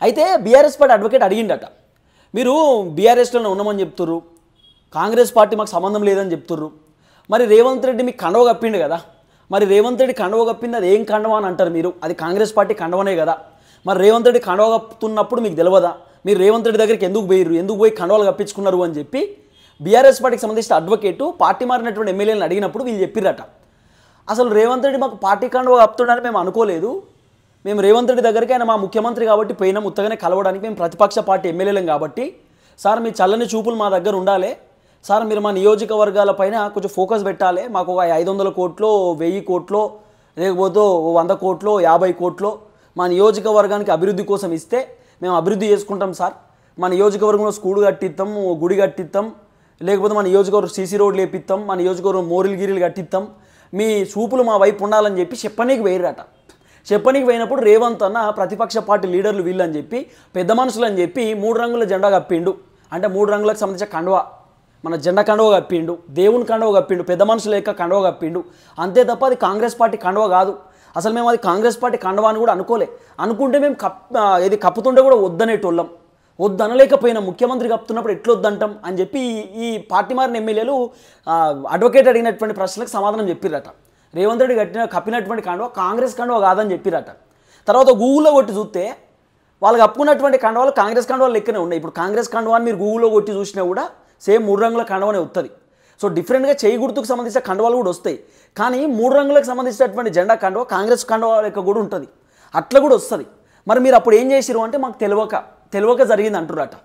అయితే BRS party advocate అడిగిండట, మీరు బీఆర్ఎస్లో ఉన్నామని చెప్తుర్రు, కాంగ్రెస్ పార్టీ మాకు సంబంధం లేదని చెప్తుర్రు, మరి రేవంత్ రెడ్డి మీకు కండవ కప్పిండు కదా, మరి రేవంత్ రెడ్డి కండవ కప్పింది అది ఏం కండవ అని అంటారు మీరు, అది కాంగ్రెస్ పార్టీ కండవనే కదా, మరి రేవంత్ రెడ్డి కండవ కప్పుతున్నప్పుడు మీకు తెలియదా, మీరు రేవంత్ రెడ్డి దగ్గరికి ఎందుకు పోయిర్రు, ఎందుకు పోయి కండవలు కప్పించుకున్నారు అని చెప్పి బీఆర్ఎస్ పార్టీకి సంబంధించిన అడ్వకేటు పార్టీ మారినటువంటి ఎమ్మెల్యేలను అడిగినప్పుడు వీళ్ళు చెప్పిరట, అసలు రేవంత్ రెడ్డి మాకు పార్టీ కండవ కప్పుతున్నాడని మేము అనుకోలేదు, మేము రేవంత్ రెడ్డి దగ్గరికి ఆయన మా ముఖ్యమంత్రి కాబట్టి పోయినాం ఉత్తగానే కలవడానికి, మేము ప్రతిపక్ష పార్టీ ఎమ్మెల్యేలం కాబట్టి సార్ మీ చల్లని చూపులు మా దగ్గర ఉండాలి సార్, మీరు మా నియోజకవర్గాల పైన కొంచెం ఫోకస్ పెట్టాలి, మాకు ఒక 500 కోట్లో 1000 కోట్లో లేకపోతే 100 కోట్లో 50 కోట్లో మా నియోజకవర్గానికి అభివృద్ధి కోసం ఇస్తే మేము అభివృద్ధి చేసుకుంటాం సార్, మా నియోజకవర్గంలో స్కూల్ కట్టిస్తాం, గుడి కట్టిస్తాం, లేకపోతే మా నియోజకవర్గం సీసీ రోడ్లు వేపిస్తాం, మా నియోజకవర్గం మోరీలు గిరీలు కట్టిస్తాం, మీ చూపులు మా వైపు ఉండాలని చెప్పి చెప్పనీకి వేయరట. చెప్పనీకి పోయినప్పుడు రేవంత్ అన్న ప్రతిపక్ష పార్టీ లీడర్లు వీళ్ళని చెప్పి పెద్ద మనుషులు అని చెప్పి 3 రంగుల జెండా కప్పిండు, అంటే 3 రంగులకు సంబంధించిన కండువ, మన జెండా కండువ కప్పిండు, దేవుని కండువ కప్పిండు, పెద్ద మనుషుల యొక్క కండువ కప్పిండు, అంతే తప్ప అది కాంగ్రెస్ పార్టీ కండువ కాదు. అసలు మేము అది కాంగ్రెస్ పార్టీ కండువ అని కూడా అనుకోలే, అనుకుంటే మేము ఇది కప్పుతుంటే కూడా వద్దనేటోళ్ళం, వద్దనలేకపోయినా ముఖ్యమంత్రి కప్పుతున్నప్పుడు ఎట్లా వద్దంటాం అని చెప్పి ఈ పార్టీ మారిన ఎమ్మెల్యేలు అడ్వకేట్ అడిగినటువంటి ప్రశ్నలకు సమాధానం చెప్పిరట. రేవంత్ రెడ్డి కప్పినటువంటి కండువ కాంగ్రెస్ కండువ కాదని చెప్పిరట. తర్వాత గూగుల్లో కొట్టి చూస్తే వాళ్ళు కప్పుకున్నటువంటి కండువాలు కాంగ్రెస్ కండువాలు లెక్కనే ఉన్నాయి. ఇప్పుడు కాంగ్రెస్ కండువాని మీరు గూగుల్లో కొట్టి చూసినా కూడా సేమ్ 3 రంగుల కండువనే వస్తుంది. సో డిఫరెంట్గా చేయి గుర్తుకు సంబంధించిన కండువాలు కూడా వస్తాయి, కానీ 3 రంగులకు సంబంధించినటువంటి జెండా కండువ కాంగ్రెస్ కండువ లెక్క కూడా ఉంటుంది, అట్లా కూడా వస్తుంది. మరి మీరు అప్పుడు ఏం చేసిరు అంటే మాకు తెలియక జరిగింది అంటున్నారట.